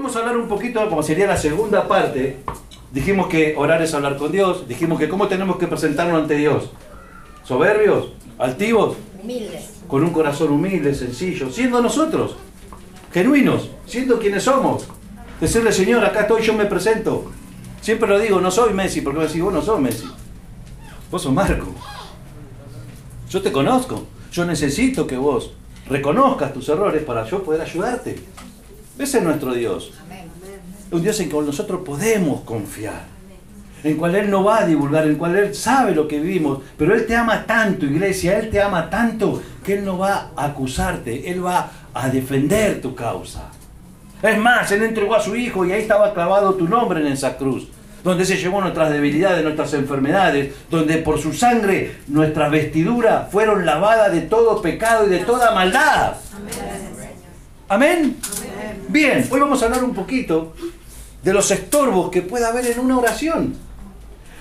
vamos a hablar un poquito, como sería la segunda parte. Dijimos que orar es hablar con Dios. Dijimos que cómo tenemos que presentarnos ante Dios. ¿Soberbios? ¿Altivos? Humildes. Con un corazón humilde, sencillo. Siendo nosotros. Genuinos. Siendo quienes somos. Decirle, Señor, acá estoy, yo me presento. Siempre lo digo, no soy Messi. Porque me decís, vos no sos Messi. Vos sos Marco. Yo te conozco. Yo necesito que vos reconozcas tus errores para yo poder ayudarte. Ese es nuestro Dios. Un Dios en que nosotros podemos confiar, en cual Él no va a divulgar, en cual Él sabe lo que vivimos, pero Él te ama tanto, iglesia, Él te ama tanto que Él no va a acusarte, Él va a defender tu causa. Es más, Él entregó a su Hijo y ahí estaba clavado tu nombre en esa cruz, donde se llevó nuestras debilidades, nuestras enfermedades, donde por su sangre nuestras vestiduras fueron lavadas de todo pecado y de toda maldad. ¿Amén? Bien, hoy vamos a hablar un poquito de los estorbos que puede haber en una oración.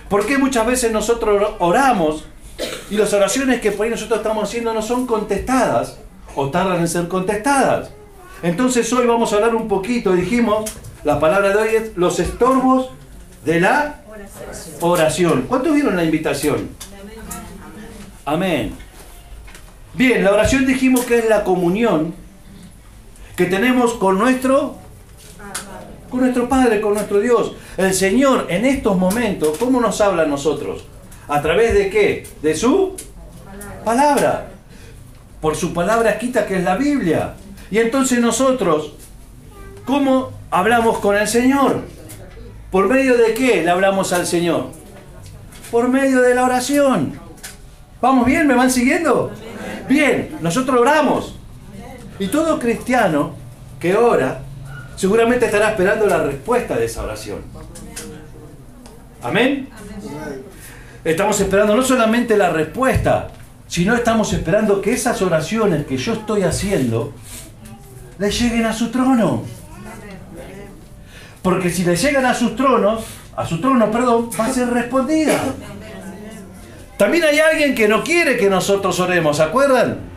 Porque muchas veces nosotros oramos y las oraciones que por ahí nosotros estamos haciendo no son contestadas o tardan en ser contestadas? Entonces hoy vamos a hablar un poquito, dijimos, la palabra de hoy es los estorbos de la oración. ¿Cuántos vieron la invitación? Amén. Bien, la oración dijimos que es la comunión que tenemos con nuestro Padre, con nuestro Dios. El Señor en estos momentos, ¿cómo nos habla a nosotros? ¿A través de qué? De su palabra. Por su palabra escrita, que es la Biblia. Y entonces nosotros, ¿cómo hablamos con el Señor? ¿Por medio de qué le hablamos al Señor? Por medio de la oración. ¿Vamos bien? ¿Me van siguiendo? Bien, nosotros oramos. Y todo cristiano que ora seguramente estará esperando la respuesta de esa oración. ¿Amén? Estamos esperando no solamente la respuesta, sino estamos esperando que esas oraciones que yo estoy haciendo le lleguen a su trono. Porque si le llegan a su trono, va a ser respondida. También hay alguien que no quiere que nosotros oremos, ¿se acuerdan?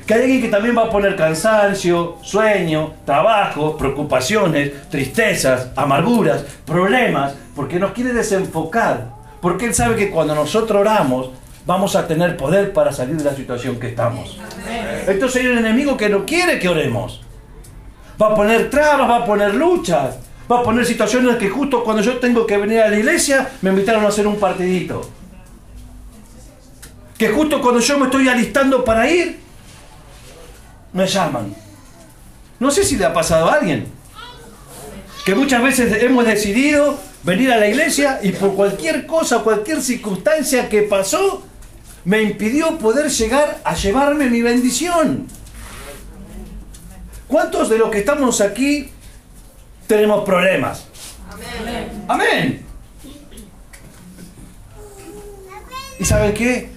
Que hay alguien que también va a poner cansancio, sueño, trabajo, preocupaciones, tristezas, amarguras, problemas, porque nos quiere desenfocar. Porque Él sabe que cuando nosotros oramos, vamos a tener poder para salir de la situación que estamos. Entonces hay un enemigo que no quiere que oremos. Va a poner trabas, va a poner luchas, va a poner situaciones que justo cuando yo tengo que venir a la iglesia, me invitaron a hacer un partidito. Que justo cuando yo me estoy alistando para ir, me llaman. No sé si le ha pasado a alguien. Que muchas veces hemos decidido venir a la iglesia y por cualquier cosa, cualquier circunstancia que pasó, me impidió poder llegar a llevarme mi bendición. ¿Cuántos de los que estamos aquí tenemos problemas? Amén. Amén. ¿Y saben qué?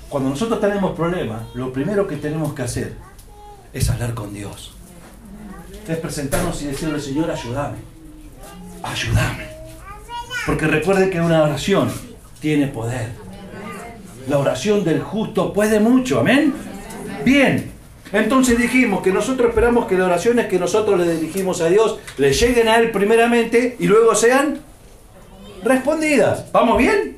Cuando nosotros tenemos problemas, lo primero que tenemos que hacer es hablar con Dios. Es presentarnos y decirle, Señor, ayúdame. Ayúdame. Porque recuerden que una oración tiene poder. La oración del justo puede mucho. Amén. Bien. Entonces dijimos que nosotros esperamos que las oraciones que nosotros le dirigimos a Dios le lleguen a Él primeramente y luego sean respondidas. ¿Vamos bien?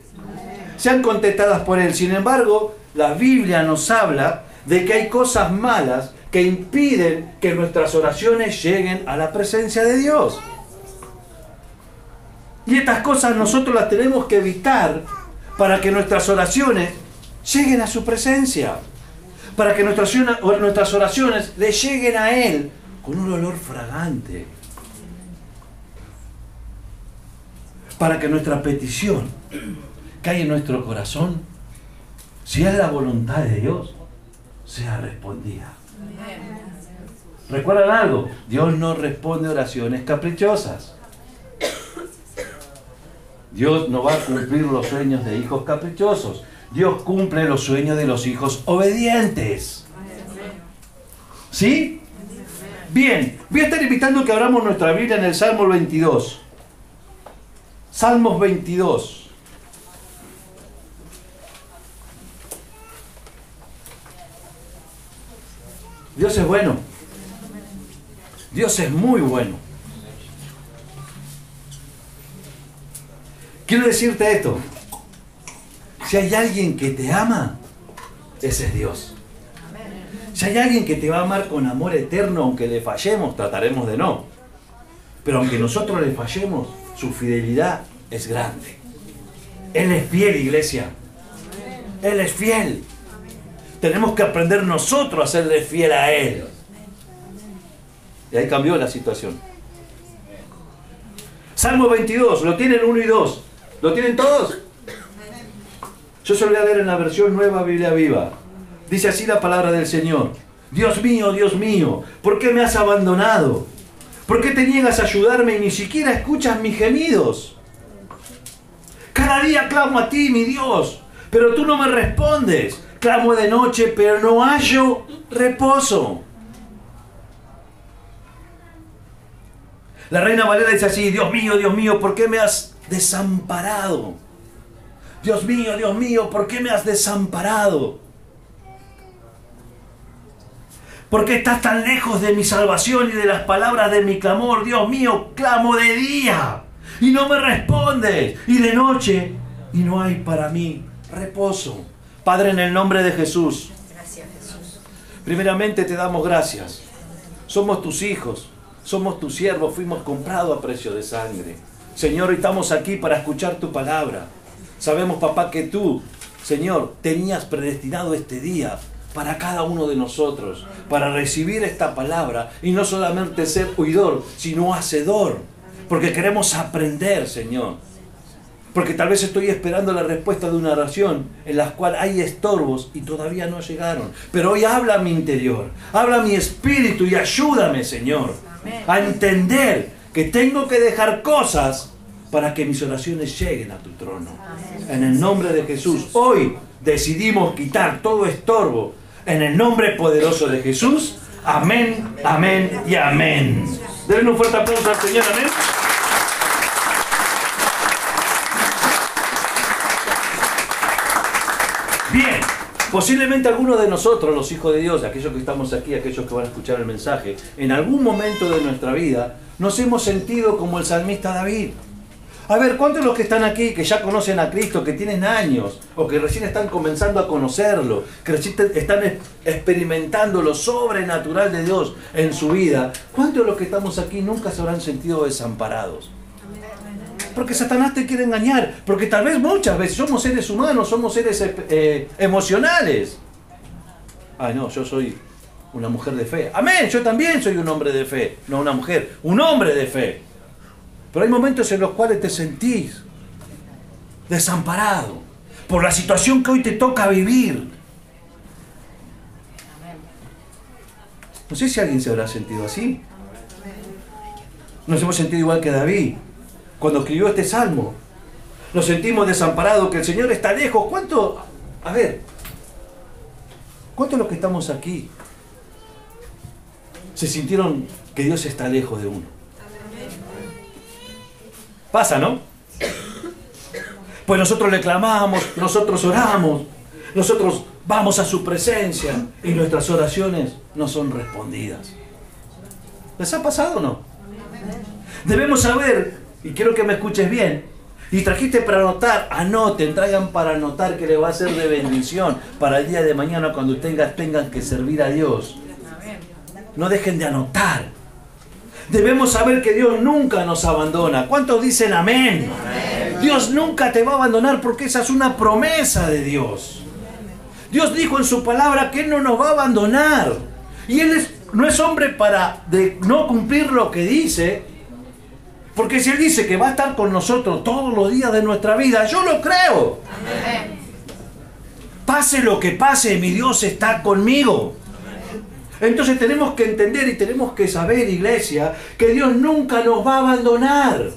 Sean contestadas por Él. Sin embargo, la Biblia nos habla de que hay cosas malas que impiden que nuestras oraciones lleguen a la presencia de Dios. Y estas cosas nosotros las tenemos que evitar para que nuestras oraciones lleguen a su presencia. Para que nuestras oraciones le lleguen a Él con un olor fragante. Para que nuestra petición que hay en nuestro corazón, si es la voluntad de Dios, sea respondida. ¿Recuerdan algo? Dios no responde oraciones caprichosas. Dios no va a cumplir los sueños de hijos caprichosos. Dios cumple los sueños de los hijos obedientes. ¿Sí? Bien, voy a estar invitando que abramos nuestra Biblia en el Salmo 22. Salmos 22. Dios es bueno. Dios es muy bueno. Quiero decirte esto. Si hay alguien que te ama, ese es Dios. Si hay alguien que te va a amar con amor eterno, aunque le fallemos, trataremos de no. Pero aunque nosotros le fallemos, su fidelidad es grande. Él es fiel, iglesia. Él es fiel. Tenemos que aprender nosotros a serle fiel a Él. Y ahí cambió la situación. Salmo 22, lo tienen 1 y 2. ¿Lo tienen todos? Yo se lo voy a leer en la versión Nueva Biblia Viva. Dice así la palabra del Señor. Dios mío, ¿por qué me has abandonado? ¿Por qué te niegas a ayudarme y ni siquiera escuchas mis gemidos? Cada día clamo a ti, mi Dios, pero tú no me respondes. Clamo de noche, pero no hallo reposo. La Reina Valera dice así: Dios mío, ¿por qué me has desamparado? Dios mío, ¿por qué me has desamparado? ¿Por qué estás tan lejos de mi salvación y de las palabras de mi clamor? Dios mío, clamo de día y no me respondes, y de noche y no hay para mí reposo. Padre, en el nombre de Jesús, Gracias, Jesús. Primeramente te damos gracias. Somos tus hijos, somos tus siervos, fuimos comprados a precio de sangre. Señor, hoy estamos aquí para escuchar tu palabra. Sabemos, papá, que tú, Señor, tenías predestinado este día para cada uno de nosotros, para recibir esta palabra y no solamente ser oidor, sino hacedor, porque queremos aprender, Señor. Porque tal vez estoy esperando la respuesta de una oración en la cual hay estorbos y todavía no llegaron. Pero hoy habla mi interior, habla mi espíritu y ayúdame, Señor, a entender que tengo que dejar cosas para que mis oraciones lleguen a tu trono. En el nombre de Jesús, hoy decidimos quitar todo estorbo. En el nombre poderoso de Jesús, amén, amén y amén. Denle un fuerte aplauso al Señor, amén. Bien, posiblemente algunos de nosotros, los hijos de Dios, aquellos que estamos aquí, aquellos que van a escuchar el mensaje, en algún momento de nuestra vida nos hemos sentido como el salmista David. A ver, ¿cuántos de los que están aquí, que ya conocen a Cristo, que tienen años, o que recién están comenzando a conocerlo, que recién están experimentando lo sobrenatural de Dios en su vida, cuántos de los que estamos aquí nunca se habrán sentido desamparados? Porque Satanás te quiere engañar, porque tal vez muchas veces somos seres humanos, somos seres emocionales. Ay, no, yo soy una mujer de fe. Amén, yo también soy un hombre de fe, no una mujer, un hombre de fe. Pero hay momentos en los cuales te sentís desamparado por la situación que hoy te toca vivir. No sé si alguien se habrá sentido así. Nos hemos sentido igual que David cuando escribió este salmo. Nos sentimos desamparados, que el Señor está lejos. ¿Cuánto? A ver, ¿cuántos de los que estamos aquí se sintieron que Dios está lejos de uno? Pasa, ¿no? Pues nosotros le clamamos, nosotros oramos, nosotros vamos a su presencia y nuestras oraciones no son respondidas. ¿Les ha pasado o no? Debemos saber, y quiero que me escuches bien, y trajiste para anotar, anoten, traigan para anotar, que le va a ser de bendición para el día de mañana cuando tengan que servir a Dios. No dejen de anotar. Debemos saber que Dios nunca nos abandona. ¿Cuántos dicen amén? Amén? Dios nunca te va a abandonar, porque esa es una promesa de Dios. Dios dijo en su palabra que Él no nos va a abandonar. Y Él no es hombre para no cumplir lo que dice. Porque si Él dice que va a estar con nosotros todos los días de nuestra vida, yo lo creo. Amén. Pase lo que pase, mi Dios está conmigo. Entonces tenemos que entender y tenemos que saber, iglesia, que Dios nunca nos va a abandonar.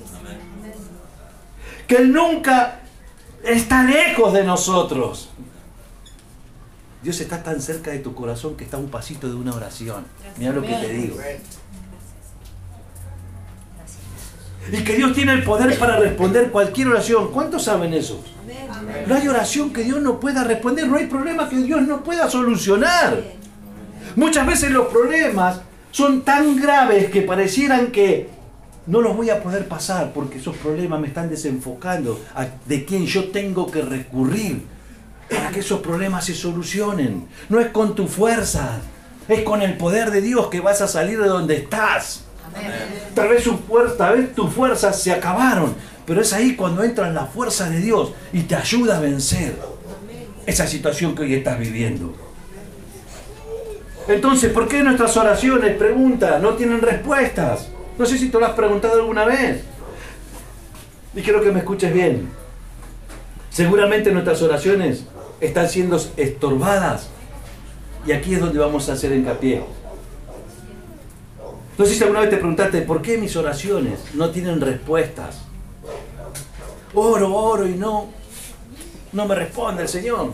Que Él nunca está lejos de nosotros. Dios está tan cerca de tu corazón que está a un pasito de una oración. Mira lo que te digo. Y que Dios tiene el poder para responder cualquier oración. ¿Cuántos saben eso? No hay oración que Dios no pueda responder. No hay problema que Dios no pueda solucionar. Muchas veces los problemas son tan graves que parecieran que no los voy a poder pasar porque esos problemas me están desenfocando de quién yo tengo que recurrir para que esos problemas se solucionen. No es con tu fuerza, es con el poder de Dios que vas a salir de donde estás. Tal vez tus fuerzas se acabaron, pero es ahí cuando entra la fuerza de Dios y te ayuda a vencer esa situación que hoy estás viviendo. Entonces, ¿por qué nuestras oraciones, pregunta, no tienen respuestas? No sé si te lo has preguntado alguna vez. Y quiero que me escuches bien. Seguramente nuestras oraciones están siendo estorbadas. Y aquí es donde vamos a hacer hincapié. No sé si alguna vez te preguntaste, ¿por qué mis oraciones no tienen respuestas? Oro y no me responde el Señor.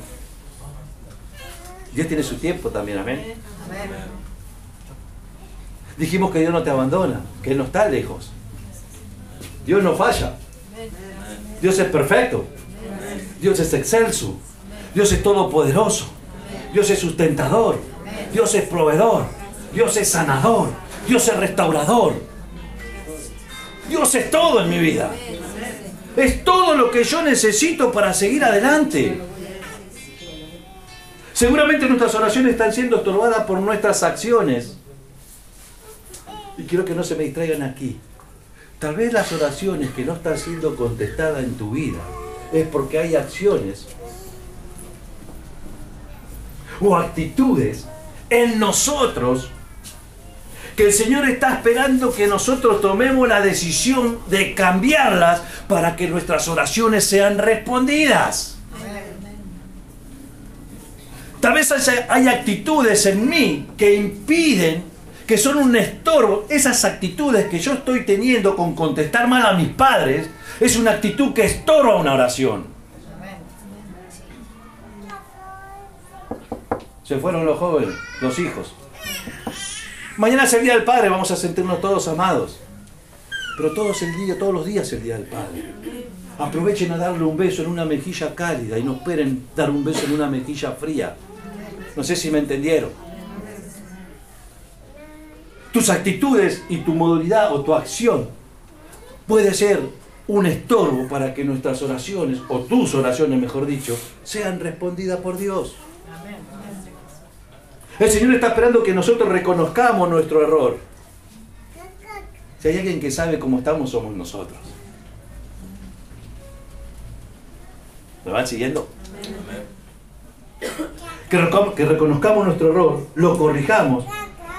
Dios tiene su tiempo también, amén. Dijimos que Dios no te abandona, que Él no está lejos. Dios no falla. Dios es perfecto. Dios es excelso. Dios es todopoderoso. Dios es sustentador. Dios es proveedor. Dios es sanador. Dios es restaurador. Dios es todo en mi vida. Es todo lo que yo necesito para seguir adelante. Seguramente nuestras oraciones están siendo estorbadas por nuestras acciones. Y quiero que no se me distraigan aquí. Tal vez las oraciones que no están siendo contestadas en tu vida es porque hay acciones o actitudes en nosotros que el Señor está esperando que nosotros tomemos la decisión de cambiarlas para que nuestras oraciones sean respondidas. Tal vez hay actitudes en mí que impiden, que son un estorbo. Esas actitudes que yo estoy teniendo con contestar mal a mis padres es una actitud que estorba una oración. Se fueron los jóvenes, los hijos. Mañana es el Día del Padre, vamos a sentirnos todos amados. Pero todos los días es el Día del Padre. Aprovechen a darle un beso en una mejilla cálida y no esperen dar un beso en una mejilla fría. No sé si me entendieron. Tus actitudes y tu modalidad o tu acción puede ser un estorbo para que nuestras oraciones, o tus oraciones mejor dicho, sean respondidas por Dios. El Señor está esperando que nosotros reconozcamos nuestro error. Si hay alguien que sabe cómo estamos, somos nosotros. ¿Me van siguiendo? Que reconozcamos nuestro error, lo corrijamos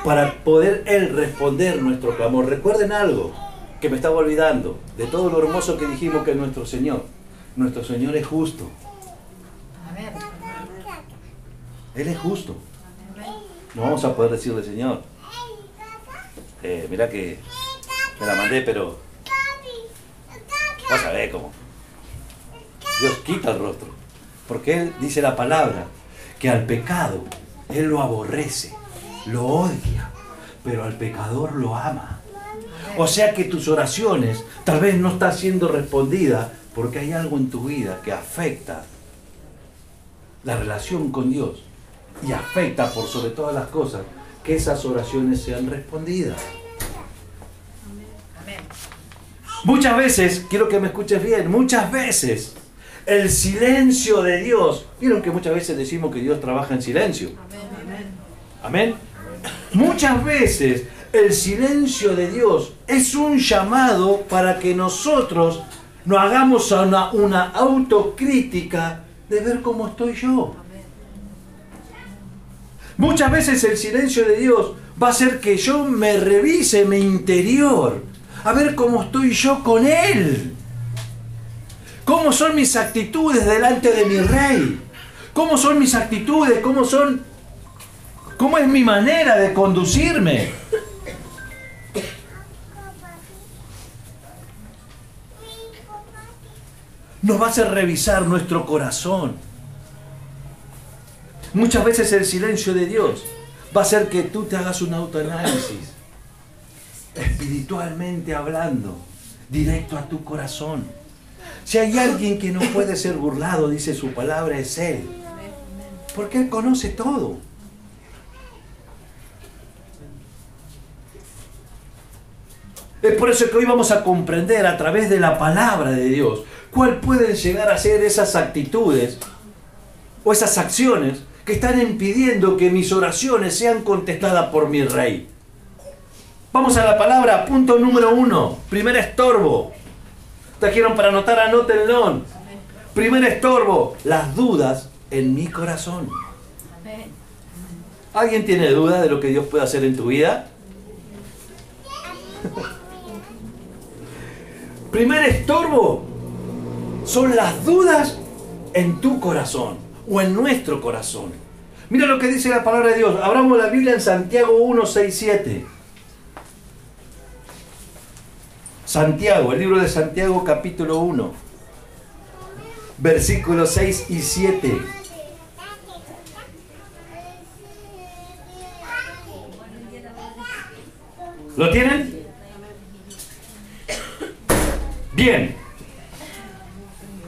para poder Él responder nuestro clamor. Recuerden algo que me estaba olvidando, de todo lo hermoso que dijimos que es nuestro Señor. Nuestro Señor es justo. Él es justo. No vamos a poder decirle, Señor, mira que me la mandé, pero vas a ver cómo. Dios quita el rostro. Porque Él dice la palabra que al pecado Él lo aborrece, lo odia, pero al pecador lo ama. O sea que tus oraciones tal vez no están siendo respondidas porque hay algo en tu vida que afecta la relación con Dios y afecta por sobre todas las cosas que esas oraciones sean respondidas. Muchas veces, quiero que me escuches bien, muchas veces el silencio de Dios, vieron que muchas veces decimos que Dios trabaja en silencio. Amén. Muchas veces el silencio de Dios es un llamado para que nosotros nos hagamos una autocrítica de ver cómo estoy yo. Muchas veces el silencio de Dios va a hacer que yo me revise mi interior, a ver cómo estoy yo con Él. ¿Cómo son mis actitudes delante de mi Rey? ¿Cómo son mis actitudes? ¿Cómo es mi manera de conducirme? Nos va a hacer revisar nuestro corazón. Muchas veces el silencio de Dios va a hacer que tú te hagas un autoanálisis, espiritualmente hablando, directo a tu corazón. Si hay alguien que no puede ser burlado, dice su palabra, es Él. Porque Él conoce todo. Es por eso que hoy vamos a comprender a través de la palabra de Dios cuál pueden llegar a ser esas actitudes o esas acciones que están impidiendo que mis oraciones sean contestadas por mi Rey. Vamos a la palabra, punto número 1. Primer estorbo. Trajeron para anotar, anótenlo. Primer estorbo, las dudas en mi corazón. ¿Alguien tiene duda de lo que Dios puede hacer en tu vida? Primer estorbo son las dudas en tu corazón o en nuestro corazón. Mira lo que dice la palabra de Dios. Abramos la Biblia en Santiago 1, 6, 7. Santiago, el libro de Santiago capítulo 1, versículos 6 y 7. ¿Lo tienen? Bien.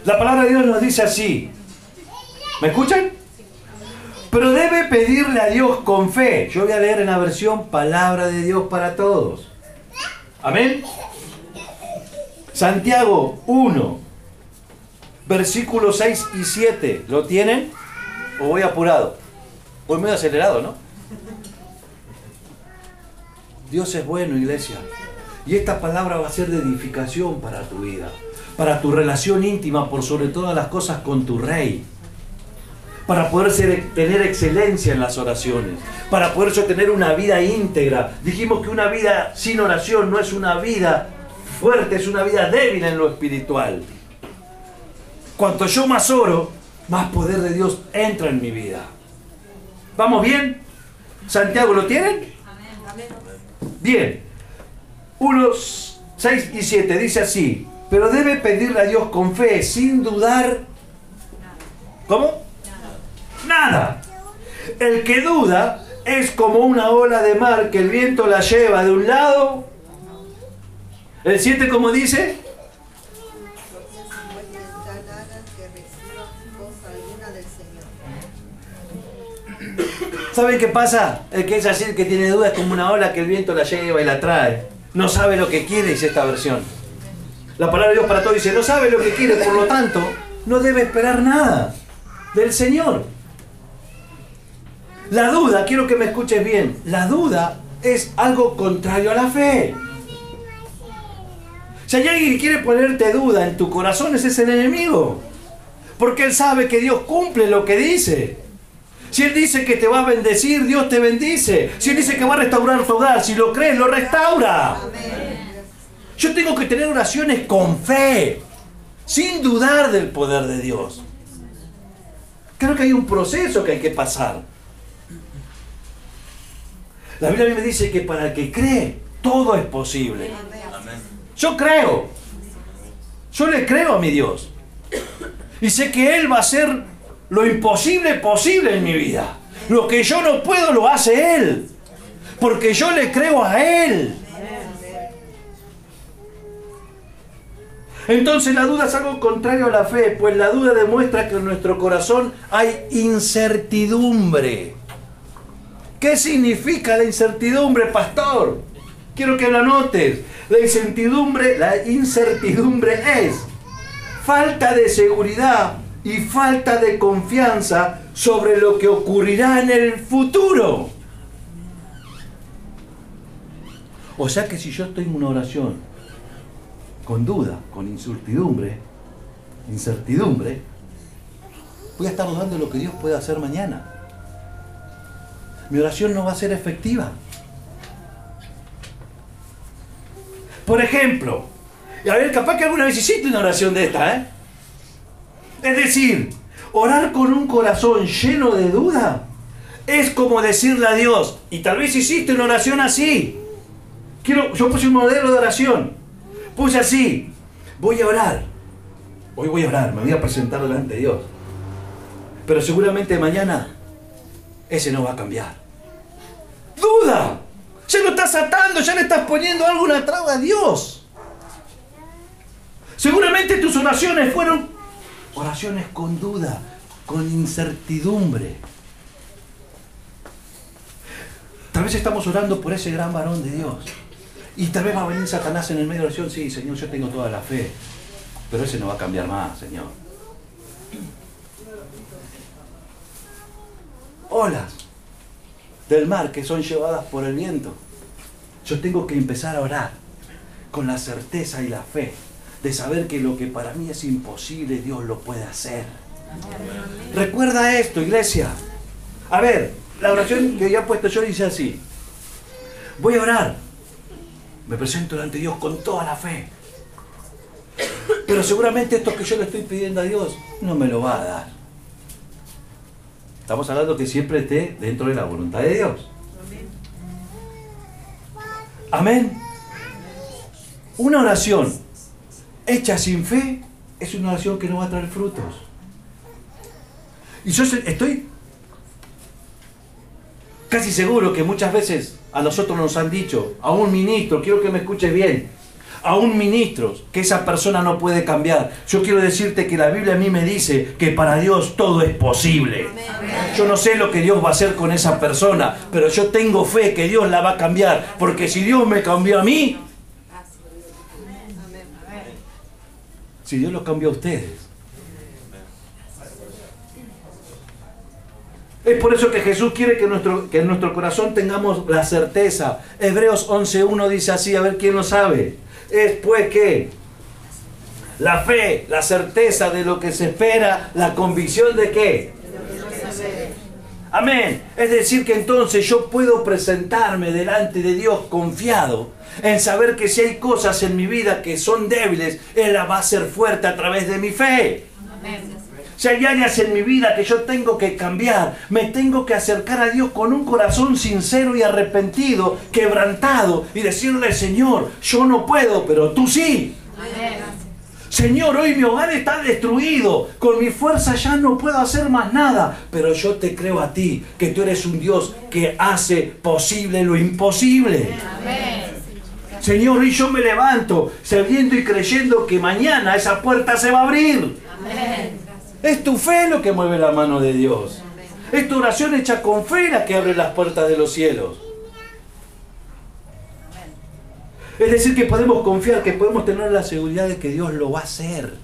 La palabra de Dios nos dice así. ¿Me escuchan? Pero debe pedirle a Dios con fe. Yo voy a leer en la versión Palabra de Dios para Todos. Amén. Santiago 1, versículos 6 y 7. ¿Lo tienen? ¿O voy apurado? Voy muy acelerado, ¿no? Dios es bueno, iglesia. Y esta palabra va a ser de edificación para tu vida, para tu relación íntima, por sobre todas las cosas, con tu Rey. Para poder tener excelencia en las oraciones, para poder tener una vida íntegra. Dijimos que una vida sin oración no es una vida fuerte, es una vida débil en lo espiritual. Cuanto yo más oro, más poder de Dios entra en mi vida. ¿Vamos bien? ¿Santiago lo tienen? Bien. 1, 6 y 7 dice así: pero debe pedirle a Dios con fe, sin dudar. ¿Cómo? Nada. El que duda es como una ola de mar que el viento la lleva de un lado. El 7, ¿cómo dice? ¿Saben qué pasa? El que es así, el que tiene duda, es como una ola que el viento la lleva y la trae. No sabe lo que quiere, dice esta versión. La palabra de Dios para Todos dice: no sabe lo que quiere, por lo tanto, no debe esperar nada del Señor. La duda, quiero que me escuches bien, la duda es algo contrario a la fe. Si hay alguien que quiere ponerte duda en tu corazón, ese es el enemigo. Porque él sabe que Dios cumple lo que dice. Si Él dice que te va a bendecir, Dios te bendice. Si Él dice que va a restaurar tu hogar, si lo crees, lo restaura. Yo tengo que tener oraciones con fe, sin dudar del poder de Dios. Creo que hay un proceso que hay que pasar. La Biblia a mí me dice que para el que cree, todo es posible. Yo creo. Yo le creo a mi Dios. Y sé que Él va a hacer lo imposible posible en mi vida. Lo que yo no puedo lo hace Él. Porque yo le creo a Él. Entonces la duda es algo contrario a la fe, pues la duda demuestra que en nuestro corazón hay incertidumbre. ¿Qué significa la incertidumbre, pastor? Quiero que lo anotes. La incertidumbre es falta de seguridad y falta de confianza sobre lo que ocurrirá en el futuro. O sea que si yo estoy en una oración con duda, con incertidumbre, voy a estar dudando de lo que Dios puede hacer mañana. Mi oración no va a ser efectiva. Por ejemplo, a ver, capaz que alguna vez hiciste una oración de esta, ¿eh? Es decir, orar con un corazón lleno de duda es como decirle a Dios, y tal vez hiciste una oración así. Yo puse un modelo de oración. Puse así: voy a orar. Hoy voy a orar, me voy a presentar delante de Dios. Pero seguramente mañana ese no va a cambiar. ¡Duda! Ya lo estás atando, ya le estás poniendo alguna traba a Dios. Seguramente tus oraciones fueron oraciones con duda, con incertidumbre. Tal vez estamos orando por ese gran varón de Dios. Y tal vez va a venir Satanás en el medio de la oración, sí, Señor, yo tengo toda la fe, pero ese no va a cambiar más, Señor. Olas del mar que son llevadas por el viento. Yo tengo que empezar a orar con la certeza y la fe de saber que lo que para mí es imposible, Dios lo puede hacer. Recuerda esto, iglesia. A ver, la oración que ya he puesto yo dice así: voy a orar, me presento delante de Dios con toda la fe, pero seguramente esto que yo le estoy pidiendo a Dios no me lo va a dar. Estamos hablando que siempre esté dentro de la voluntad de Dios. Amén. Una oración hecha sin fe es una oración que no va a traer frutos. Y yo estoy casi seguro que muchas veces a nosotros nos han dicho, a un ministro, quiero que me escuches bien, a un ministro, que esa persona no puede cambiar. Yo quiero decirte que la Biblia a mí me dice que para Dios todo es posible. Yo no sé lo que Dios va a hacer con esa persona, pero yo tengo fe que Dios la va a cambiar, porque si Dios me cambió a mí, si Dios los cambió a ustedes. Es por eso que Jesús quiere que en nuestro corazón tengamos la certeza. Hebreos 11:1 dice así, a ver quién lo sabe. Es pues que la fe, la certeza de lo que se espera, la convicción de qué. Amén. Es decir que entonces yo puedo presentarme delante de Dios confiado en saber que si hay cosas en mi vida que son débiles, Él las va a hacer fuerte a través de mi fe. Amén. Si hay áreas en mi vida que yo tengo que cambiar, me tengo que acercar a Dios con un corazón sincero y arrepentido, quebrantado, y decirle: Señor, yo no puedo, pero tú sí. Amén. Señor, hoy mi hogar está destruido, con mi fuerza ya no puedo hacer más nada, pero yo te creo a ti, que tú eres un Dios que hace posible lo imposible. Amén. Señor, hoy yo me levanto sabiendo y creyendo que mañana esa puerta se va a abrir. Amén. Es tu fe lo que mueve la mano de Dios. Es tu oración hecha con fe la que abre las puertas de los cielos. Es decir, que podemos confiar, que podemos tener la seguridad de que Dios lo va a hacer.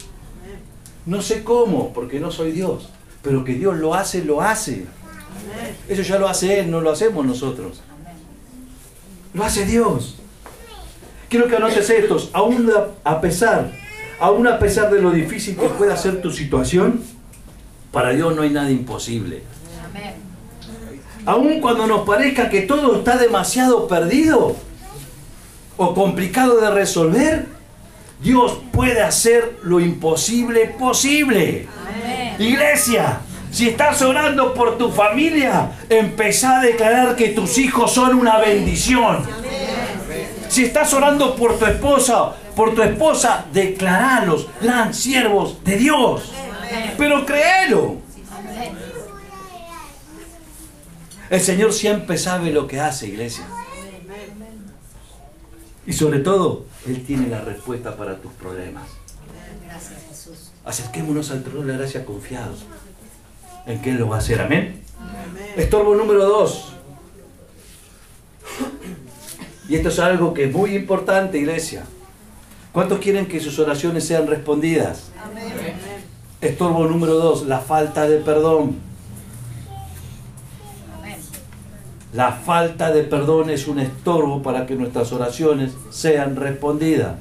No sé cómo, porque no soy Dios, pero que Dios lo hace, lo hace. Eso ya lo hace Él, no lo hacemos nosotros. Lo hace Dios. Quiero que anotes estos, aún a pesar de lo difícil que pueda ser tu situación, para Dios no hay nada imposible. Amén. Aún cuando nos parezca que todo está demasiado perdido o complicado de resolver, Dios puede hacer lo imposible posible. Amén. Iglesia, si estás orando por tu familia, empezá a declarar que tus hijos son una bendición. Amén. Si estás orando por tu esposa, declaralos, las siervos de Dios. Amén. Pero créelo. Amén. El Señor siempre sabe lo que hace, iglesia. Y sobre todo, Él tiene la respuesta para tus problemas. Gracias, Jesús. Acerquémonos al trono de la gracia confiados en que Él lo va a hacer. Amén. Amén. Estorbo número 2. Y esto es algo que es muy importante, iglesia. ¿Cuántos quieren que sus oraciones sean respondidas? Amén. Estorbo número 2, la falta de perdón. Amén. La falta de perdón es un estorbo para que nuestras oraciones sean respondidas.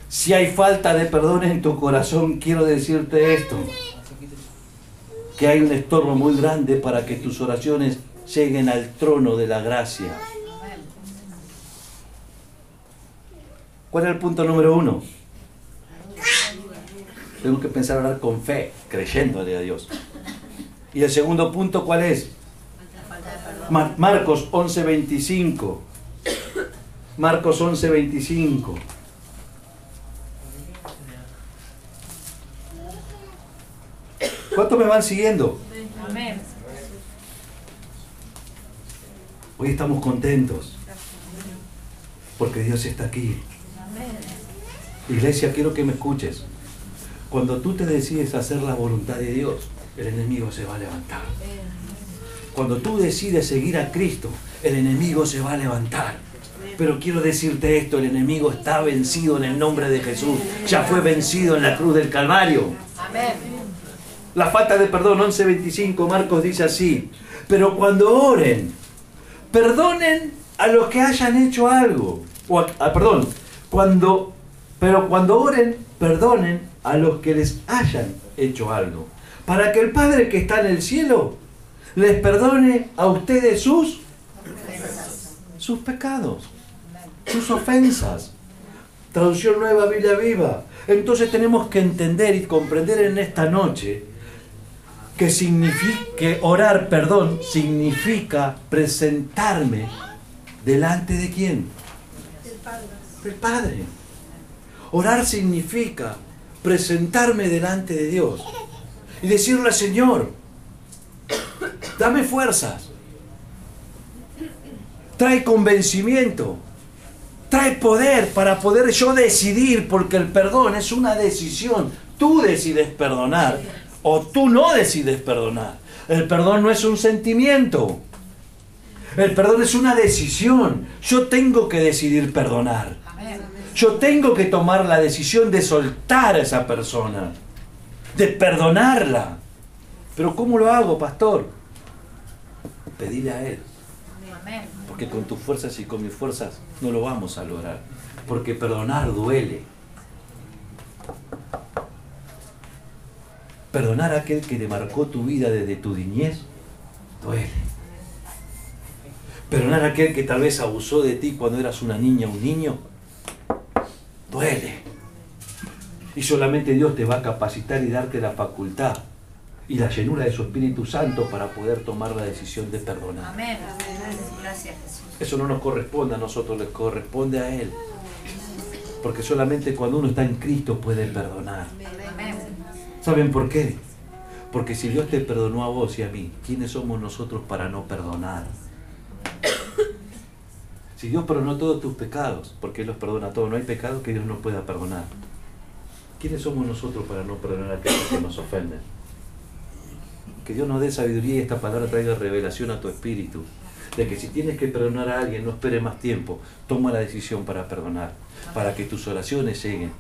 Si hay falta de perdón en tu corazón, quiero decirte esto: que hay un estorbo muy grande para que tus oraciones lleguen al trono de la gracia. ¿Cuál es el punto número 1? Tengo que pensar orar con fe, creyéndole a Dios. ¿Y el segundo punto cuál es? Marcos 11:25. Marcos 11:25. ¿Cuántos me van siguiendo? Amén. Hoy estamos contentos porque Dios está aquí. Iglesia, quiero que me escuches. Cuando tú te decides hacer la voluntad de Dios, el enemigo se va a levantar. Cuando tú decides seguir a Cristo, el enemigo se va a levantar. Pero quiero decirte esto, el enemigo está vencido en el nombre de Jesús. Ya fue vencido en la cruz del Calvario. Amén. La falta de perdón, 11:25, Marcos dice así: pero cuando oren, perdonen a los que hayan hecho algo. Pero cuando oren, perdonen a los que les hayan hecho algo, para que el Padre que está en el cielo les perdone a ustedes sus pecados, sus ofensas. Traducción Nueva, Biblia Viva. Entonces tenemos que entender y comprender en esta noche que orar, perdón, significa presentarme delante de ¿quién? Del Padre. Orar significa presentarme delante de Dios y decirle: Señor, dame fuerzas, trae convencimiento, trae poder para poder yo decidir, porque el perdón es una decisión. Tú decides perdonar o tú no decides perdonar. El perdón no es un sentimiento. El perdón es una decisión. Yo tengo que decidir perdonar. Yo tengo que tomar la decisión de soltar a esa persona, de perdonarla. Pero ¿cómo lo hago, pastor? Pedile a Él. Porque con tus fuerzas y con mis fuerzas no lo vamos a lograr. Porque perdonar duele. Perdonar a aquel que le marcó tu vida desde tu niñez duele. Perdonar a aquel que tal vez abusó de ti cuando eras una niña o un niño duele. Y solamente Dios te va a capacitar y darte la facultad y la llenura de su Espíritu Santo para poder tomar la decisión de perdonar. Amén. Gracias, Jesús. Eso no nos corresponde a nosotros, les corresponde a Él. Porque solamente cuando uno está en Cristo puede perdonar. Amén. ¿Saben por qué? Porque si Dios te perdonó a vos y a mí, ¿quiénes somos nosotros para no perdonar? Si Dios perdonó todos tus pecados, porque Él los perdona todos, no hay pecado que Dios no pueda perdonar. ¿Quiénes somos nosotros para no perdonar a aquellos que nos ofenden? Que Dios nos dé sabiduría y esta palabra traiga revelación a tu espíritu. De que si tienes que perdonar a alguien, no espere más tiempo. Toma la decisión para perdonar. Para que tus oraciones lleguen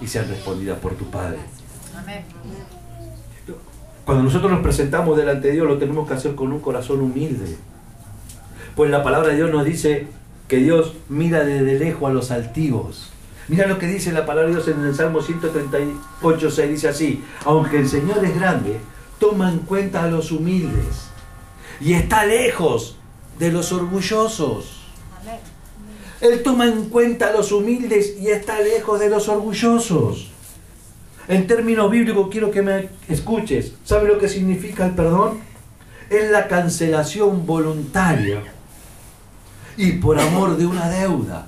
y sean respondidas por tu Padre. Amén. Cuando nosotros nos presentamos delante de Dios, lo tenemos que hacer con un corazón humilde. Pues la palabra de Dios nos dice que Dios mira desde lejos a los altivos. Mira lo que dice la palabra de Dios en el Salmo 138:6. Dice así: aunque el Señor es grande, toma en cuenta a los humildes y está lejos de los orgullosos. Amén. Él toma en cuenta a los humildes y está lejos de los orgullosos. En términos bíblicos quiero que me escuches. ¿Sabe lo que significa el perdón? Es la cancelación voluntaria y por amor de una deuda.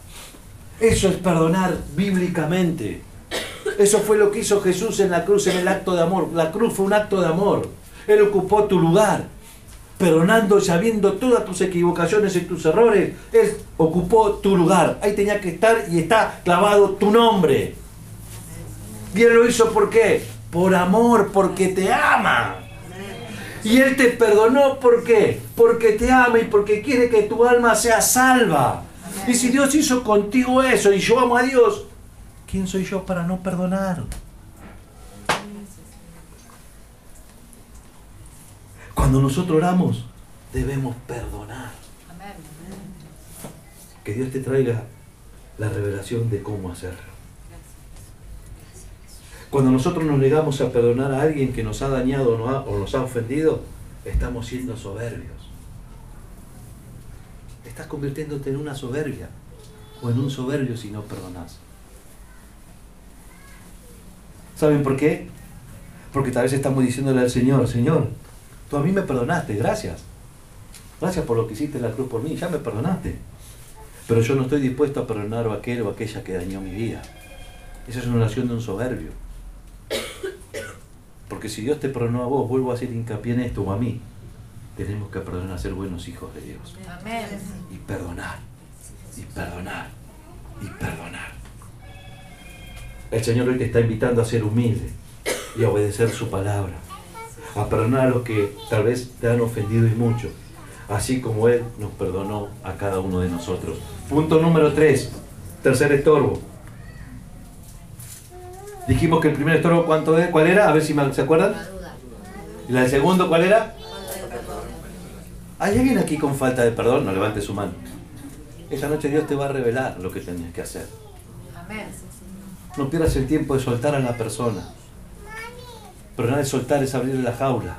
Eso es perdonar bíblicamente. Eso fue lo que hizo Jesús en la cruz, en el acto de amor. La cruz fue un acto de amor. Él ocupó tu lugar, perdonando, sabiendo todas tus equivocaciones y tus errores. Él ocupó tu lugar. Ahí tenía que estar y está clavado tu nombre. Y Él lo hizo ¿por qué? Por amor, porque te ama. Y Él te perdonó ¿por qué? Porque te ama y porque quiere que tu alma sea salva. Y si Dios hizo contigo eso y yo amo a Dios, ¿quién soy yo para no perdonar? Cuando nosotros oramos, debemos perdonar. Amén. Que Dios te traiga la revelación de cómo hacerlo. Cuando nosotros nos negamos a perdonar a alguien que nos ha dañado o nos ha ofendido, estamos siendo soberbios. Estás convirtiéndote en una soberbia o en un soberbio si no perdonas. ¿Saben por qué? Porque tal vez estamos diciéndole al Señor: Señor, tú a mí me perdonaste, gracias. Gracias por lo que hiciste en la cruz por mí, ya me perdonaste. Pero yo no estoy dispuesto a perdonar a aquel o aquella que dañó mi vida. Esa es una oración de un soberbio. Porque si Dios te perdonó a vos, vuelvo a hacer hincapié en esto, o a mí, tenemos que aprender a ser buenos hijos de Dios. Amén. Y perdonar, y perdonar, y perdonar. El Señor hoy te está invitando a ser humilde y a obedecer su palabra. A perdonar a los que tal vez te han ofendido y mucho. así como Él nos perdonó a cada uno de nosotros. Punto número 3, tercer estorbo. Dijimos que el primer estorbo, ¿cuál era? A ver si se acuerdan. La duda. ¿Y el segundo cuál era? Falta de perdón. ¿Hay alguien aquí con falta de perdón? No levante su mano. Esta noche Dios te va a revelar lo que tenías que hacer. Amén. No pierdas el tiempo de soltar a la persona. Pero nada de soltar es abrirle la jaula.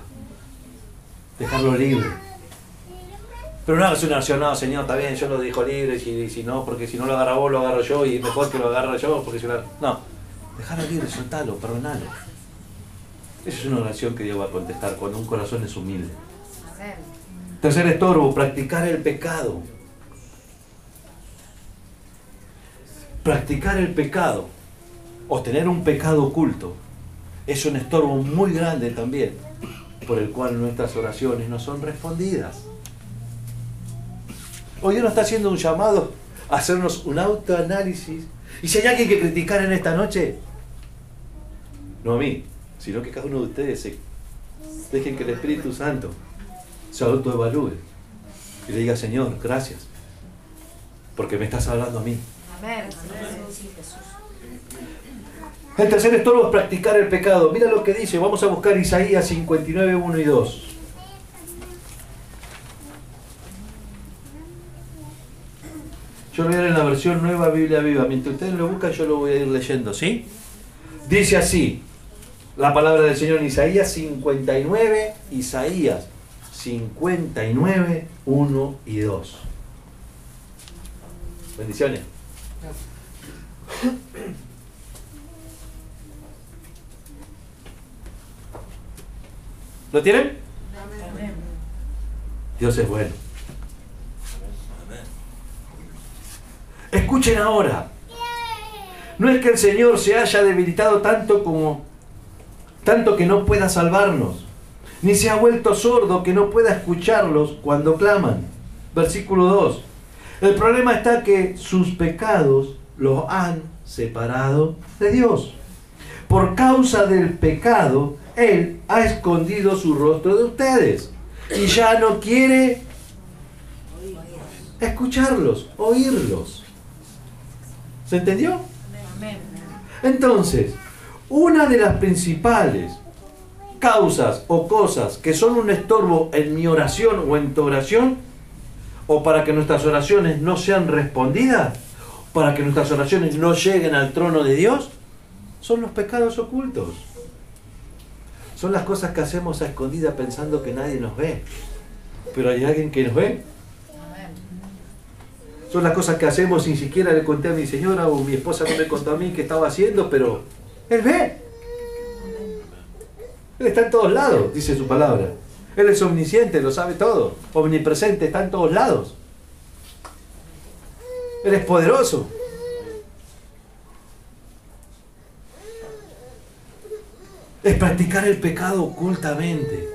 Dejarlo libre. Pero no hagas una oración, no, Señor, está bien, yo lo dejo libre, si no, porque si no lo agarra vos, lo agarro yo, y mejor que lo agarre yo, porque si lo... No, dejarlo libre, soltalo, perdonalo. Esa es una oración que Dios va a contestar cuando un corazón es humilde. Amén. Tercer estorbo, practicar el pecado. Practicar el pecado, o tener un pecado oculto, es un estorbo muy grande también, por el cual nuestras oraciones no son respondidas. Hoy Dios nos está haciendo un llamado a hacernos un autoanálisis. Y si hay alguien que criticar en esta noche, no a mí, sino que cada uno de ustedes dejen que el Espíritu Santo se autoevalúe y le diga, Señor, gracias, porque me estás hablando a mí. Amén. Sí, Jesús. El tercer estorbo es practicar el pecado. Mira lo que dice, vamos a buscar Isaías 59, 1 y 2. Yo lo voy a leer en la versión Nueva Biblia Viva. Mientras ustedes lo buscan, yo lo voy a ir leyendo, ¿sí? Dice así, la palabra del Señor en Isaías 59, Isaías 59, 1 y 2. Bendiciones. ¿Lo tienen? Amén. Dios es bueno. Escuchen ahora. No es que el Señor se haya debilitado tanto que no pueda salvarnos, ni se ha vuelto sordo que no pueda escucharlos cuando claman. Versículo 2. El problema está que sus pecados los han separado de Dios. Por causa del pecado, Él ha escondido su rostro de ustedes y ya no quiere escucharlos, oírlos. ¿Se entendió? Amén. Entonces, una de las principales causas o cosas que son un estorbo en mi oración o en tu oración, o para que nuestras oraciones no sean respondidas, para que nuestras oraciones no lleguen al trono de Dios, son los pecados ocultos. Son las cosas que hacemos a escondidas pensando que nadie nos ve. Pero hay alguien que nos ve. Son las cosas que hacemos sin siquiera le conté a mi señora o mi esposa no me contó a mí qué estaba haciendo, pero Él ve. Él está en todos lados, dice su palabra. Él es omnisciente, lo sabe todo. Omnipresente, está en todos lados. Él es poderoso. Es practicar el pecado ocultamente.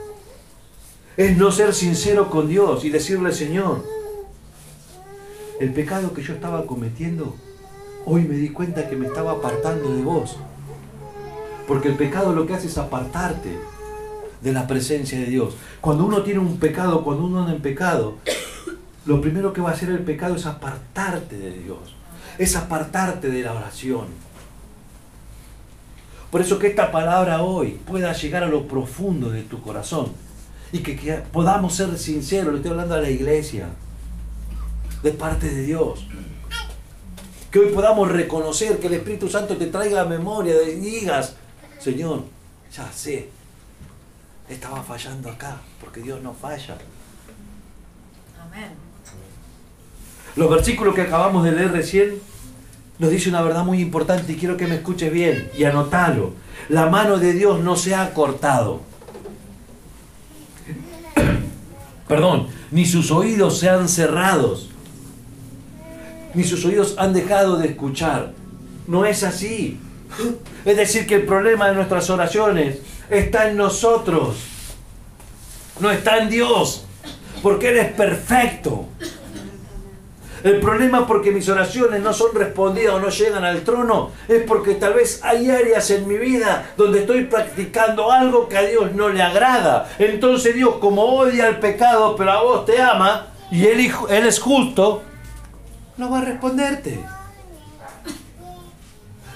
Es no ser sincero con Dios y decirle, Señor, el pecado que yo estaba cometiendo, hoy me di cuenta que me estaba apartando de vos. Porque el pecado lo que hace es apartarte de la presencia de Dios. Cuando uno tiene un pecado, cuando uno anda en pecado, lo primero que va a hacer el pecado es apartarte de Dios. Es apartarte de la oración. Por eso que esta palabra hoy pueda llegar a lo profundo de tu corazón. Y que podamos ser sinceros, le estoy hablando a la iglesia, de parte de Dios. Que hoy podamos reconocer, que el Espíritu Santo te traiga a memoria, y digas, Señor, ya sé, estaba fallando acá, porque Dios no falla. Amén. Los versículos que acabamos de leer recién nos dice una verdad muy importante y quiero que me escuches bien y anotalo. La mano de Dios no se ha cortado. Perdón, ni sus oídos se han cerrado, ni sus oídos han dejado de escuchar. No es así. Es decir, que el problema de nuestras oraciones está en nosotros, no está en Dios, porque Él es perfecto. El problema porque mis oraciones no son respondidas o no llegan al trono es porque tal vez hay áreas en mi vida donde estoy practicando algo que a Dios no le agrada. Entonces Dios, como odia el pecado pero a vos te ama y Él es justo, no va a responderte.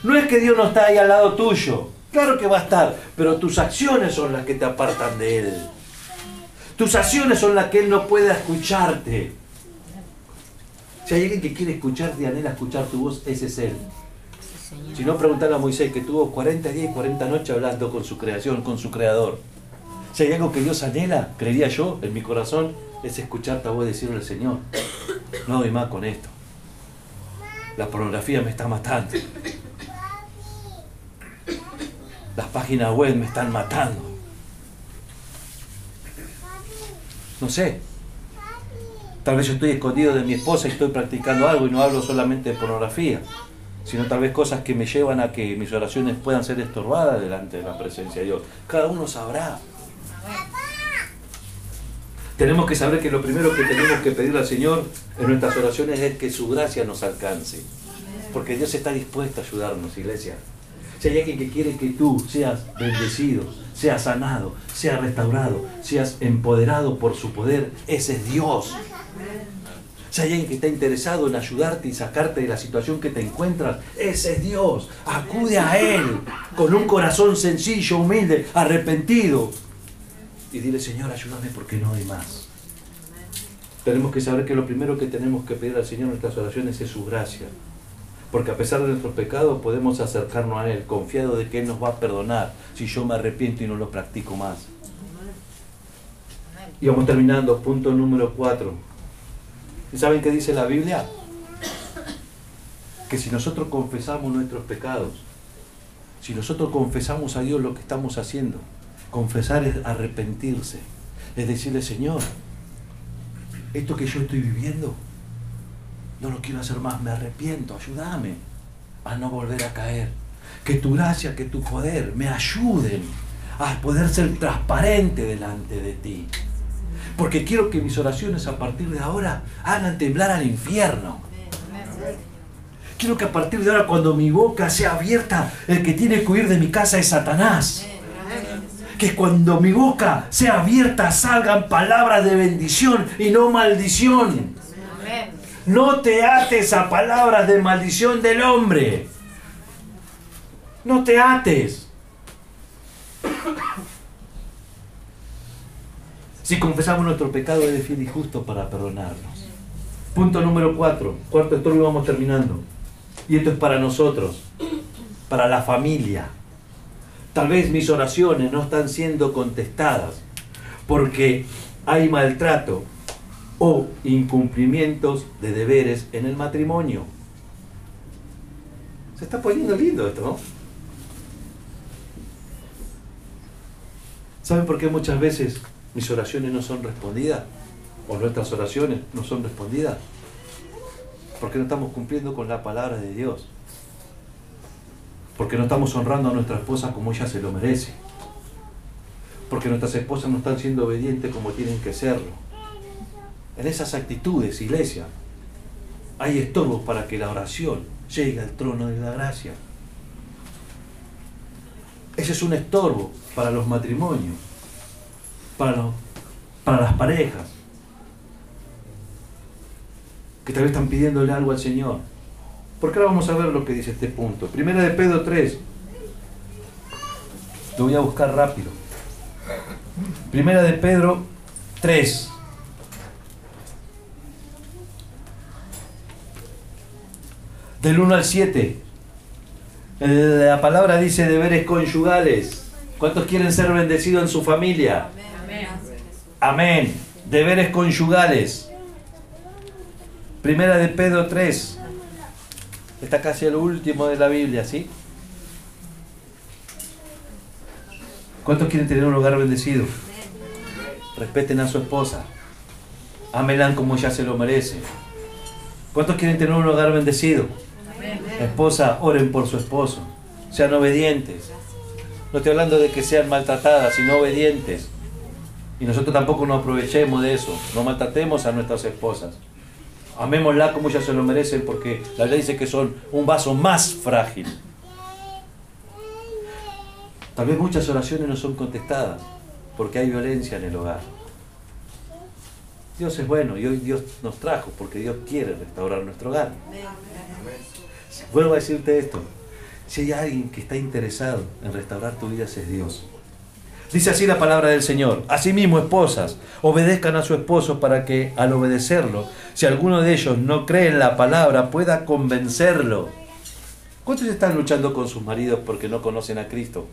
No es que Dios no está ahí al lado tuyo. Claro que va a estar, pero tus acciones son las que te apartan de Él. Tus acciones son las que Él no puede escucharte. Si hay alguien que quiere escucharte y anhela escuchar tu voz, ese es Él. Si no, preguntarle a Moisés, que tuvo 40 días y 40 noches hablando con su creación, con su creador. Si hay algo que Dios anhela, creería yo, en mi corazón, es escucharte a vos decirle al Señor, no doy más con esto. La pornografía me está matando. Las páginas web me están matando. No sé. Tal vez yo estoy escondido de mi esposa y estoy practicando algo y no hablo solamente de pornografía, sino tal vez cosas que me llevan a que mis oraciones puedan ser estorbadas delante de la presencia de Dios. Cada uno sabrá. Tenemos que saber que lo primero que tenemos que pedir al Señor en nuestras oraciones es que su gracia nos alcance. Porque Dios está dispuesto a ayudarnos, iglesia. Si hay alguien que quiere que tú seas bendecido, seas sanado, seas restaurado, seas empoderado por su poder, ese es Dios. Si hay alguien que está interesado en ayudarte y sacarte de la situación que te encuentras, ese es Dios. Acude a Él con un corazón sencillo, humilde, arrepentido. Y dile, Señor, ayúdame porque no hay más. Tenemos que saber que lo primero que tenemos que pedir al Señor en nuestras oraciones es su gracia. Porque a pesar de nuestros pecados podemos acercarnos a Él, confiado de que Él nos va a perdonar si yo me arrepiento y no lo practico más. Y vamos terminando, punto número 4. ¿Y saben qué dice la Biblia? Que si nosotros confesamos nuestros pecados, si nosotros confesamos a Dios lo que estamos haciendo, confesar es arrepentirse, es decirle, Señor, esto que yo estoy viviendo, no lo quiero hacer más, me arrepiento, ayúdame a no volver a caer. Que tu gracia, que tu poder me ayuden a poder ser transparente delante de ti. Porque quiero que mis oraciones a partir de ahora hagan temblar al infierno. Quiero que a partir de ahora, cuando mi boca sea abierta, el que tiene que huir de mi casa es Satanás. Que cuando mi boca sea abierta salgan palabras de bendición y no maldición. No te ates a palabras de maldición del hombre. No te ates. Si confesamos nuestro pecado, Él es fiel y justo para perdonarnos. Punto número 4. Cuarto estorbo y vamos terminando. Y esto es para nosotros, para la familia. Tal vez mis oraciones no están siendo contestadas porque hay maltrato o incumplimientos de deberes en el matrimonio. Se está poniendo lindo esto, ¿no? ¿Saben por qué muchas veces mis oraciones no son respondidas? ¿O nuestras oraciones no son respondidas? Porque no estamos cumpliendo con la palabra de Dios. Porque no estamos honrando a nuestra esposa como ella se lo merece. Porque nuestras esposas no están siendo obedientes como tienen que serlo. En esas actitudes, iglesia, hay estorbos para que la oración llegue al trono de la gracia. Ese es un estorbo para los matrimonios, para las parejas, que tal vez están pidiéndole algo al Señor. Porque ahora vamos a ver lo que dice este punto. Primera de Pedro 3. Lo voy a buscar rápido. Primera de Pedro 3. Del 1 al 7. La palabra dice deberes conyugales. ¿Cuántos quieren ser bendecidos en su familia? Amén. Amén. Deberes conyugales. Primera de Pedro 3. Está casi el último de la Biblia, ¿sí? ¿Cuántos quieren tener un hogar bendecido? Respeten a su esposa. Ámenla como ella se lo merece. ¿Cuántos quieren tener un hogar bendecido? Esposa, oren por su esposo. Sean obedientes. No estoy hablando de que sean maltratadas, sino obedientes. Y nosotros tampoco nos aprovechemos de eso. No maltratemos a nuestras esposas. Amémosla como ellas se lo merecen, porque la Biblia dice que son un vaso más frágil. Tal vez muchas oraciones no son contestadas porque hay violencia en el hogar. Dios es bueno y hoy Dios nos trajo porque Dios quiere restaurar nuestro hogar. Vuelvo a decirte esto. Si hay alguien que está interesado en restaurar tu vida, ese es Dios. Dice así la palabra del Señor. Asimismo, esposas, obedezcan a su esposo para que, al obedecerlo, si alguno de ellos no cree en la palabra, pueda convencerlo. ¿Cuántos están luchando con sus maridos porque no conocen a Cristo?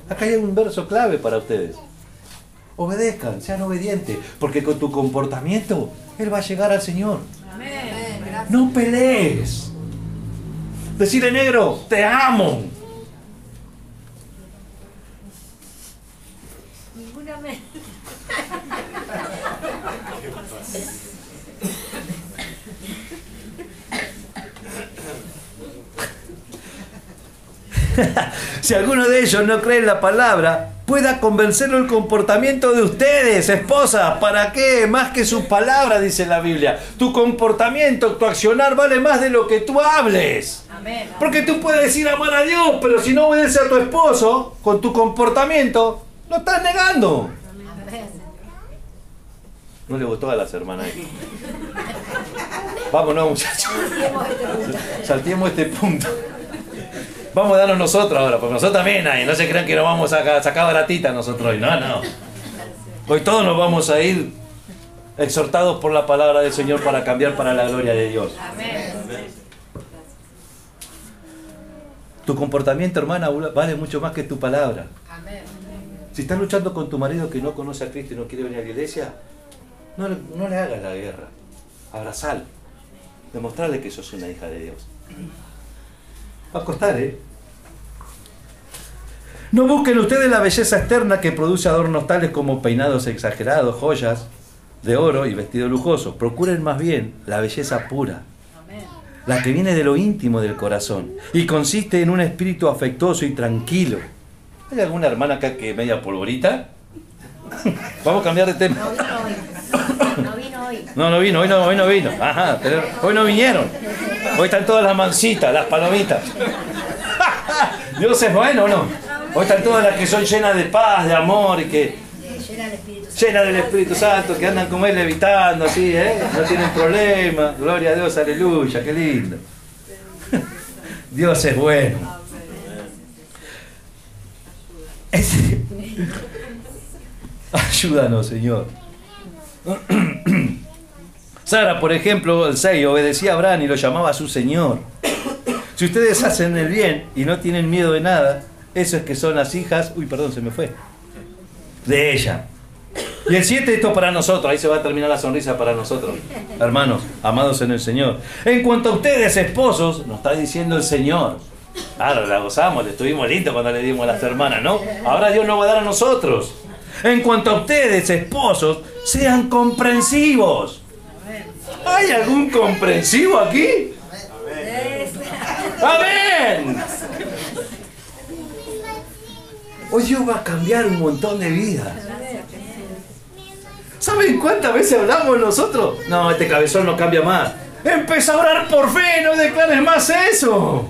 Acá hay un verso clave para ustedes. Obedezcan, sean obedientes, porque con tu comportamiento Él va a llegar al Señor. Amén. No pelees. Decirle, negro, te amo. Ninguna me... Si alguno de ellos no cree en la palabra, pueda convencerlo el comportamiento de ustedes, esposa. ¿Para qué? Más que sus palabras, dice la Biblia. Tu comportamiento, tu accionar vale más de lo que tú hables. Amén. Porque tú puedes decir amar a Dios, pero si no obedeces a tu esposo, con tu comportamiento, lo estás negando. Amén. No le gustó a las hermanas. Vámonos, muchachos. Saltemos este punto. Vamos a darnos nosotros ahora, porque nosotros también hay. No se crean que nos vamos a sacar baratita nosotros hoy. No, no. Hoy todos nos vamos a ir exhortados por la palabra del Señor para cambiar para la gloria de Dios. Amén. Tu comportamiento, hermana, vale mucho más que tu palabra. Amén. Si estás luchando con tu marido que no conoce a Cristo y no quiere venir a la iglesia, no le hagas la guerra. Abrazalo. Demostrarle que sos una hija de Dios. Va a costar, ¿eh? No busquen ustedes la belleza externa que produce adornos tales como peinados exagerados, joyas de oro y vestido lujoso. Procuren más bien la belleza pura, Amén. la que viene de lo íntimo del corazón y consiste en un espíritu afectuoso y tranquilo. ¿Hay alguna hermana acá que media polvorita? Vamos a cambiar de tema. No vino hoy. No vino hoy. Hoy no vino. Ajá, pero hoy no vinieron. Hoy están todas las mansitas, las palomitas. Dios es bueno, ¿o no? Hoy están todas las que son llenas de paz, de amor y que llenas del Espíritu Santo, que andan como Él levitando así, ¿eh? No tienen problema. Gloria a Dios, aleluya, qué lindo. Dios es bueno. Ayúdanos, Señor. Sara, por ejemplo, el 6, obedecía a Abraham y lo llamaba su Señor. Si ustedes hacen el bien y no tienen miedo de nada, eso es que son las hijas, de ella. Y el 7, esto para nosotros, ahí se va a terminar la sonrisa para nosotros, hermanos, amados en el Señor. En cuanto a ustedes, esposos, nos está diciendo el Señor. Claro, la gozamos, le estuvimos lindos cuando le dimos a las hermanas, ¿no? Ahora Dios nos va a dar a nosotros. En cuanto a ustedes, esposos, sean comprensivos. ¿Hay algún comprensivo aquí? ¡Amén! Hoy Dios va a cambiar un montón de vidas. ¿Saben cuántas veces hablamos nosotros? No, este cabezón no cambia más. Empieza a orar por fe, no declares más eso.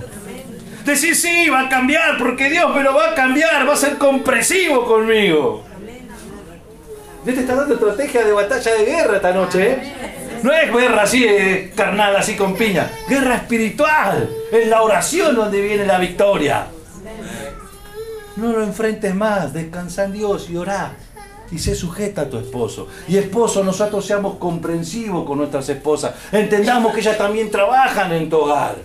Decir sí, va a cambiar, porque Dios me lo va a cambiar, va a ser comprensivo conmigo. Dios te está dando estrategia de batalla de guerra esta noche, ¿eh? No es guerra así carnal, así con piña. Guerra espiritual. Es la oración donde viene la victoria. No lo enfrentes más. Descansa en Dios y orá. Y sé sujeta a tu esposo. Y esposo, nosotros seamos comprensivos con nuestras esposas. Entendamos que ellas también trabajan en tu hogar.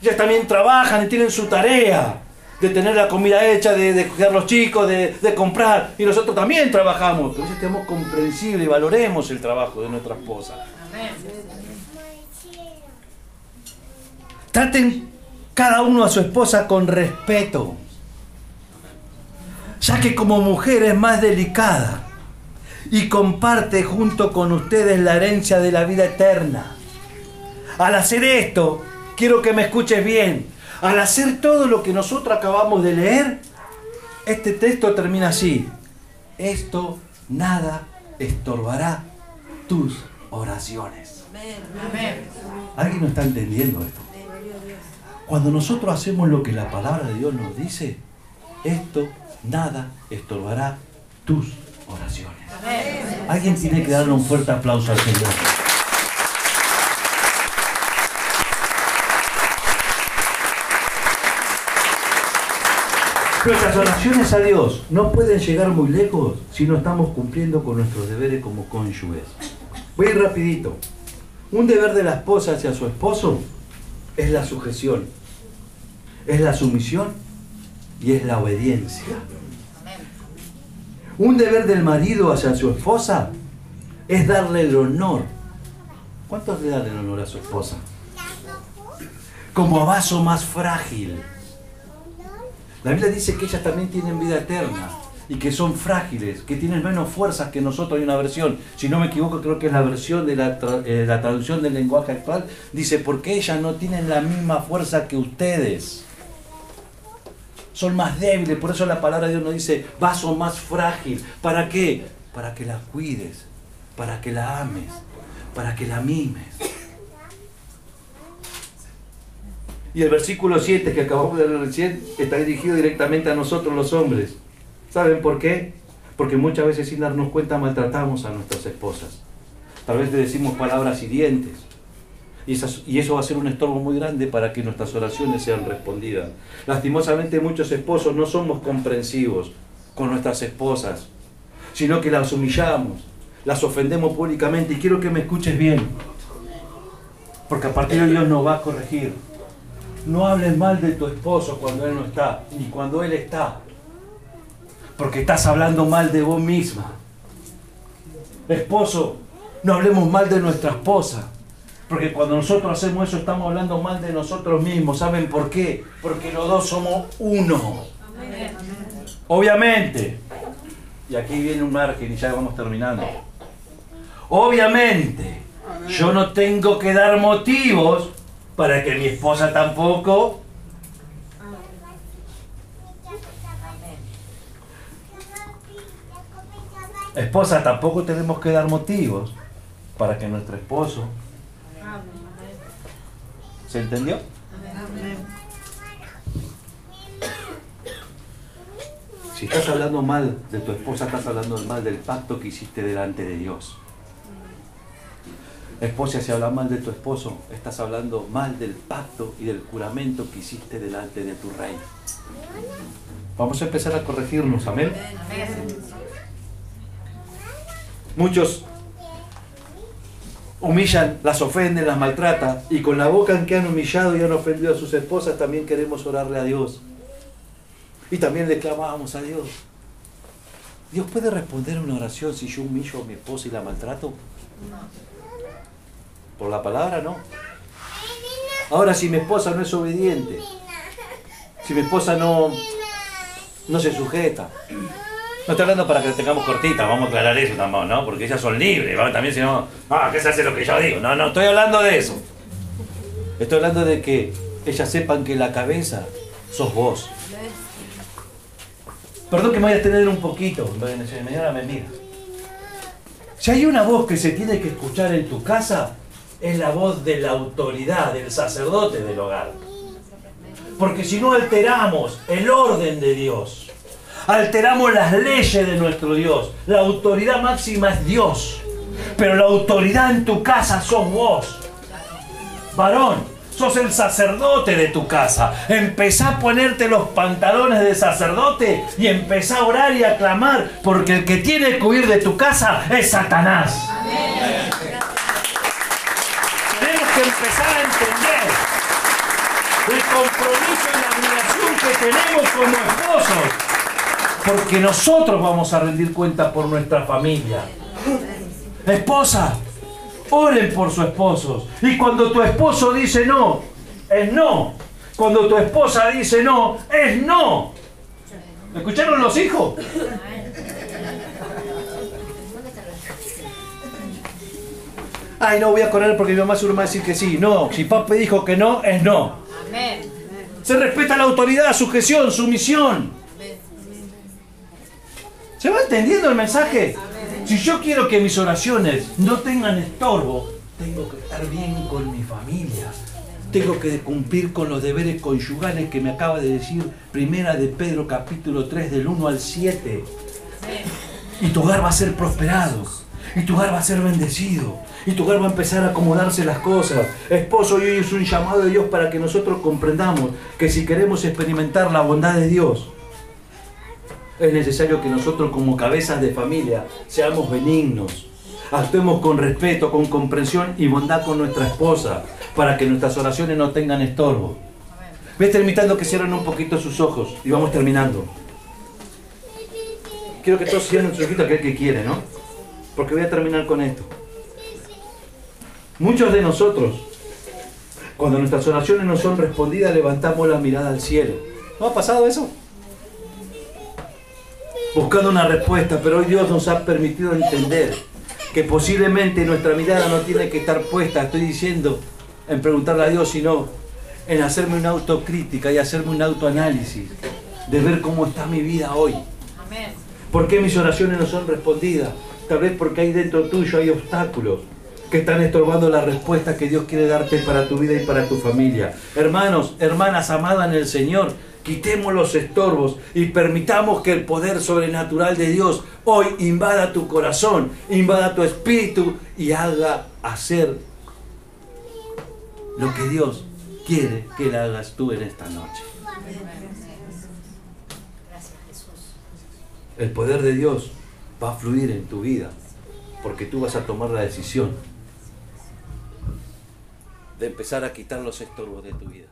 Ellas también trabajan y tienen su tarea de tener la comida hecha, de cuidar a los chicos, de comprar. Y nosotros también trabajamos. Pero estemos comprensibles y valoremos el trabajo de nuestra esposa. Amén. Traten cada uno a su esposa con respeto, ya que como mujer es más delicada y comparte junto con ustedes la herencia de la vida eterna. Al hacer esto, quiero que me escuches bien. Al hacer todo lo que nosotros acabamos de leer, este texto termina así. Esto nada estorbará tus oraciones. Amén. ¿Alguien no está entendiendo esto? Cuando nosotros hacemos lo que la palabra de Dios nos dice, esto nada estorbará tus oraciones. Alguien tiene que darle un fuerte aplauso al Señor. Nuestras oraciones a Dios no pueden llegar muy lejos si no estamos cumpliendo con nuestros deberes como cónyuges. Voy a ir rapidito. Un deber de la esposa hacia su esposo es la sujeción, es la sumisión y es la obediencia. Un deber del marido hacia su esposa es darle el honor. ¿Cuántos le dan el honor a su esposa? Como a vaso más frágil. La Biblia dice que ellas también tienen vida eterna y que son frágiles, que tienen menos fuerzas que nosotros. Hay una versión, si no me equivoco, creo que es la versión de la traducción del lenguaje actual, dice, porque ellas no tienen la misma fuerza que ustedes. Son más débiles, por eso la palabra de Dios nos dice, vaso más frágil. ¿Para qué? Para que la cuides, para que la ames, para que la mimes. Y el versículo 7 que acabamos de leer recién está dirigido directamente a nosotros los hombres. ¿Saben por qué? Porque muchas veces sin darnos cuenta maltratamos a nuestras esposas. Tal vez le decimos palabras hirientes. Y eso va a ser un estorbo muy grande para que nuestras oraciones sean respondidas. Lastimosamente muchos esposos no somos comprensivos con nuestras esposas, sino que las humillamos, las ofendemos públicamente. Y quiero que me escuches bien, porque a partir de Dios nos va a corregir. No hables mal de tu esposo cuando él no está, ni cuando él está, porque estás hablando mal de vos misma. Esposo, no hablemos mal de nuestra esposa, porque cuando nosotros hacemos eso estamos hablando mal de nosotros mismos. ¿Saben por qué? Porque los dos somos uno. Obviamente, y aquí viene un margen y ya vamos terminando. Obviamente, yo no tengo que dar motivos para que mi esposa tampoco. Esposa, tampoco tenemos que dar motivos para que nuestro esposo. ¿Se entendió? Si estás hablando mal de tu esposa, estás hablando mal del pacto que hiciste delante de Dios. Esposa, si hablas mal de tu esposo, estás hablando mal del pacto y del juramento que hiciste delante de tu rey. Vamos a empezar a corregirnos, amén. Muchos humillan, las ofenden, las maltratan, y con la boca en que han humillado y han ofendido a sus esposas también queremos orarle a Dios. Y también le clamamos a Dios. ¿Dios puede responder a una oración si yo humillo a mi esposa y la maltrato? No. Por la palabra, no. Ahora, si mi esposa no es obediente, si mi esposa no se sujeta, no estoy hablando para que la tengamos cortita, vamos a aclarar eso también, ¿no? Porque ellas son libres, ¿vale? También si no, que se hace lo que yo digo. No estoy hablando de eso. Estoy hablando de que ellas sepan que la cabeza sos vos. Perdón que me voy a tener un poquito, mañana me mira. Si hay una voz que se tiene que escuchar en tu casa, es la voz de la autoridad, del sacerdote del hogar. Porque si no alteramos el orden de Dios, alteramos las leyes de nuestro Dios. La autoridad máxima es Dios, pero la autoridad en tu casa sos vos. Varón, sos el sacerdote de tu casa. Empezá a ponerte los pantalones de sacerdote y empezá a orar y a clamar, porque el que tiene que huir de tu casa es Satanás. Amén. Tenemos que empezar a entender el compromiso y la obligación que tenemos como esposos, porque nosotros vamos a rendir cuenta por nuestra familia. Esposa, oren por sus esposos. Y cuando tu esposo dice no, es no. Cuando tu esposa dice no, es no. ¿Me escucharon los hijos? Ay, no voy a correr porque mi mamá seguro me va a decir que sí. No, si papi dijo que no, es no. Amén. Se respeta la autoridad, sujeción, sumisión. ¿Se va entendiendo el mensaje? Amén. Si yo quiero que mis oraciones no tengan estorbo, tengo que estar bien con mi familia. Tengo que cumplir con los deberes conyugales que me acaba de decir Primera de Pedro capítulo 3 del 1 al 7. Y tu hogar va a ser prosperado. Y tu hogar va a ser bendecido. Y tu hogar va a empezar a acomodarse las cosas. Esposo, hoy es un llamado de Dios para que nosotros comprendamos que si queremos experimentar la bondad de Dios, es necesario que nosotros como cabezas de familia seamos benignos. Actuemos con respeto, con comprensión y bondad con nuestra esposa, para que nuestras oraciones no tengan estorbo. Voy a estar invitando que cierren un poquito sus ojos y vamos terminando. Quiero que todos cierren sus ojitos, aquel que quiere, ¿no? Porque voy a terminar con esto. Muchos de nosotros, cuando nuestras oraciones no son respondidas, levantamos la mirada al cielo. ¿No ha pasado eso? Buscando una respuesta, pero hoy Dios nos ha permitido entender que posiblemente nuestra mirada no tiene que estar puesta, estoy diciendo, en preguntarle a Dios, sino en hacerme una autocrítica y hacerme un autoanálisis de ver cómo está mi vida hoy. Amén. ¿Por qué mis oraciones no son respondidas? Tal vez porque ahí dentro tuyo hay obstáculos que están estorbando la respuesta que Dios quiere darte para tu vida y para tu familia. Hermanos, hermanas amadas en el Señor, quitemos los estorbos y permitamos que el poder sobrenatural de Dios hoy invada tu corazón, invada tu espíritu y haga hacer lo que Dios quiere que le hagas tú en esta noche. Gracias, Jesús. El poder de Dios va a fluir en tu vida porque tú vas a tomar la decisión de empezar a quitar los estorbos de tu vida.